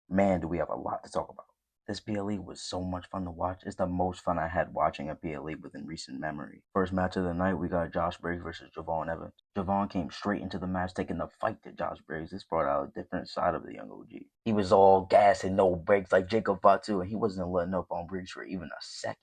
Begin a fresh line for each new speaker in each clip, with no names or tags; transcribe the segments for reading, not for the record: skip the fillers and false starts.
Man, do we have a lot to talk about. This PLE was so much fun to watch. It's the most fun I had watching a PLE within recent memory. First match of the night, we got Josh Briggs versus Javon Evans. Javon came straight into the match, taking the fight to Josh Briggs. This brought out a different side of the young OG. He was all gas and no brakes like Jacob Fatu, and he wasn't letting up on Briggs for even a second.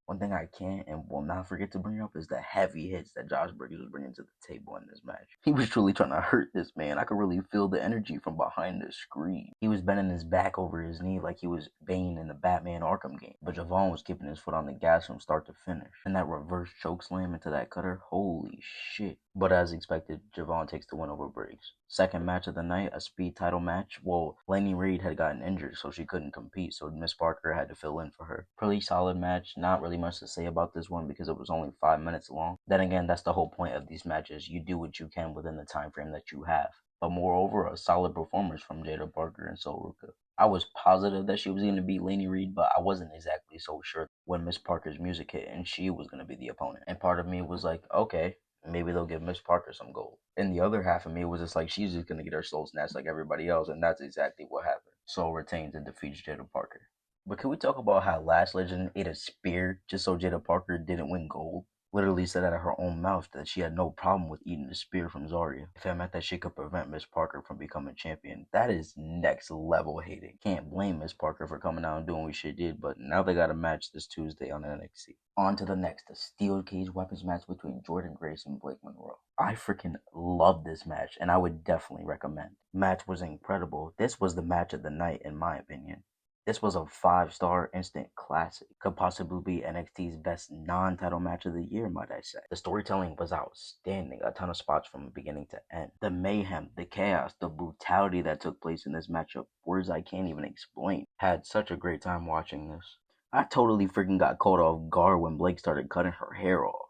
One thing I can't and will not forget to bring up is the heavy hits that Josh Briggs was bringing to the table in this match. He was truly trying to hurt this man. I could really feel the energy from behind the screen. He was bending his back over his knee like he was Bane in the Batman Arkham game. But Javon was keeping his foot on the gas from start to finish. And that reverse choke slam into that cutter, holy shit. But as expected, Javon takes the win over Briggs. Second match of the night, a speed title match. Well, Laney Reed had gotten injured, so she couldn't compete, so Miss Parker had to fill in for her. Pretty solid match. Not really much to say about this one because it was only 5 minutes long. Then again, that's the whole point of these matches. You do what you can within the time frame that you have. But moreover, a solid performance from Jada Parker and Sol Ruka. I was positive that she was going to beat Laney Reed, but I wasn't exactly so sure when Miss Parker's music hit and she was going to be the opponent. And part of me was like, okay, maybe they'll give Miss Parker some gold. And the other half of me was just like, she's just going to get her soul snatched like everybody else, and that's exactly what happened. Sol retains and defeats Jada Parker. But can we talk about how Last Legend ate a spear just so Jada Parker didn't win gold? Literally said out of her own mouth that she had no problem with eating the spear from Zarya if it meant that she could prevent Miss Parker from becoming champion. That is next level hating. Can't blame Miss Parker for coming out and doing what she did, but now they got a match this Tuesday on NXT. On to the next, the steel cage weapons match between Jordan Grace and Blake Monroe. I freaking love this match, and I would definitely recommend. Match was incredible. This was the match of the night, in my opinion. This was a 5-star instant classic. Could possibly be NXT's best non-title match of the year, might I say. The storytelling was outstanding. A ton of spots from beginning to end. The mayhem, the chaos, the brutality that took place in this matchup, words I can't even explain. Had such a great time watching this. I totally freaking got caught off guard when Blake started cutting her hair off.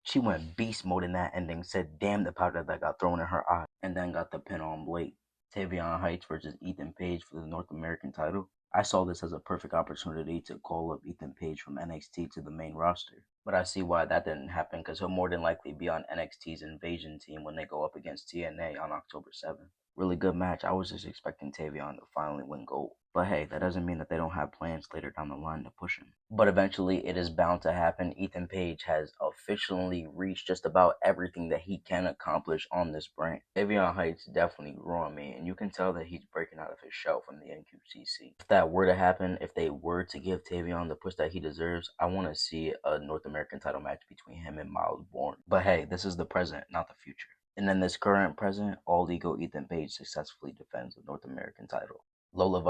She went beast mode in that ending, said damn the powder that got thrown in her eye, and then got the pin on Blake. Tavion Heights versus Ethan Page for the North American title. I saw this as a perfect opportunity to call up Ethan Page from NXT to the main roster. But I see why that didn't happen because he'll more than likely be on NXT's Invasion team when they go up against TNA on October 7th. Really good match. I was just expecting Tavion to finally win gold. But hey, that doesn't mean that they don't have plans later down the line to push him. But eventually, it is bound to happen. Ethan Page has officially reached just about everything that he can accomplish on this brand. Tavion Heights definitely grew on me, and you can tell that he's breaking out of his shell from the NQCC. If that were to happen, if they were to give Tavion the push that he deserves, I want to see a North American title match between him and Miles Bourne. But hey, this is the present, not the future. And in this current present, all ego Ethan Page successfully defends the North American title. Lola